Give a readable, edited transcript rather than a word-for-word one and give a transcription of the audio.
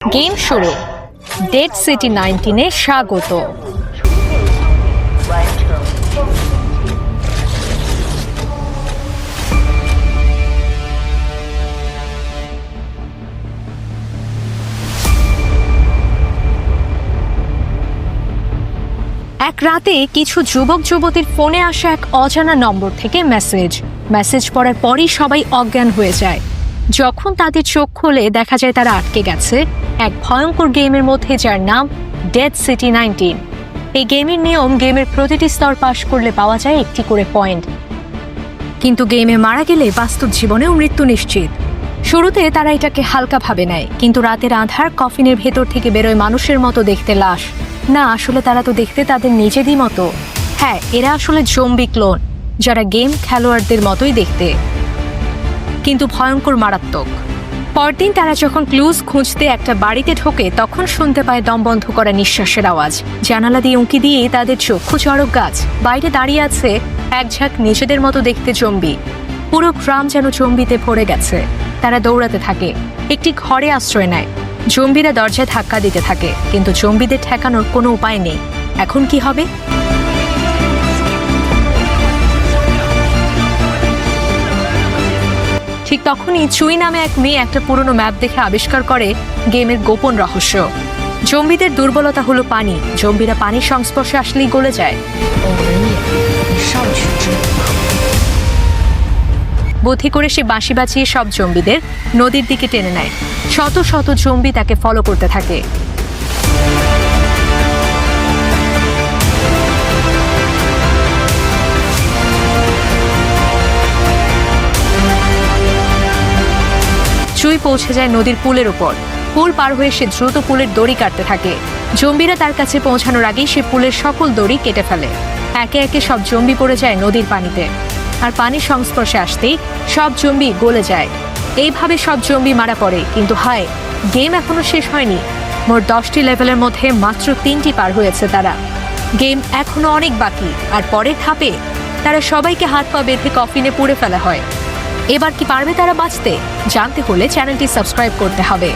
Game শুরু। Dead city 19-এ স্বাগত। এক রাতে কিছু যুবক যুবতীর ফোনে আসা এক অজানা নম্বর থেকে মেসেজ পড়ার পরই সবাই অজ্ঞান হয়ে যায়। যখন তাদের চোখ খোলে দেখা যায় তারা আটকে গেছে এক ভয়ঙ্কর গেমের মধ্যে, যার নাম ডেড সিটি 19। এই গেমের নিয়ম, গেমের প্রতিটি স্তর পাশ করলে পাওয়া যায় একটি করে পয়েন্ট, কিন্তু গেমে মারা গেলে বাস্তব জীবনেও মৃত্যু নিশ্চিত। শুরুতে তারা এটাকে হালকা ভাবে নেয়, কিন্তু রাতের আঁধার কফিনের ভেতর থেকে বেরোয় মানুষের মতো দেখতে লাশ। না, আসলে তারা তো দেখতে তাদের নিজেরই মতো। হ্যাঁ, এরা আসলে জম্বি ক্লোন, যারা গেম খেলোয়াড়দের মতোই দেখতে, কিন্তু ভয়ঙ্কর মারাত্মক। পরদিন তারা যখন ক্লুজ খুঁজতে একটা বাড়িতে ঢোকে, তখন শুনতে পায় দম বন্ধ করা নিঃশ্বাসের আওয়াজ। জানালা দিয়ে উঁকি দিয়ে তাদের চক্ষু চড়ক গাছ। বাইরে দাঁড়িয়ে আছে এক ঝাঁক নিজেদের মতো দেখতে জম্বি। পুরো গ্রাম যেন জম্বিতে ভরে গেছে। তারা দৌড়াতে থাকে, একটি ঘরে আশ্রয় নেয়। জম্বিরা দরজায় ধাক্কা দিতে থাকে, কিন্তু জম্বিদের ঠেকানোর কোনো উপায় নেই। এখন কি হবে? ঠিক তখনই চুই নামে এক মেয়ে একটা পুরনো ম্যাপ দেখে আবিষ্কার করে গেমের গোপন রহস্য। জম্বিদের দুর্বলতা হলো পানি। জম্বিরা পানির সংস্পর্শে আসলেই গলে যায়। বুদ্ধি করে সে বাঁশি বাজিয়ে সব জম্বিদের নদীর দিকে টেনে নেয়। শত শত জম্বি তাকে ফলো করতে থাকে। চুই পৌঁছে যায় নদীর পুলের উপর। পুল পার হয়ে সে দ্রুত পুলের দড়ি কাটতে থাকে। জম্বিরা তার কাছে পৌঁছানোর আগেই সে পুলের সকল দড়ি কেটে ফেলে। একে একে সব জম্বি পড়ে যায় নদীর পানিতে, আর পানির সংস্পর্শে আসতেই সব জম্বি গলে যায়। এইভাবে সব জম্বি মারা পড়ে। কিন্তু হায়, গেম এখনো শেষ হয়নি। মোট 10টি লেভেলের মধ্যে মাত্র 3টি পার হয়েছে তারা। গেম এখনো অনেক বাকি। আর পরের ধাপে তারা সবাইকে হাত পা বেঁধে কফিনে পুড়ে ফেলা হয়। এবার কি পারবে তারা বাঁচতে? জানতে হলে চ্যানেলটি সাবস্ক্রাইব করতে হবে।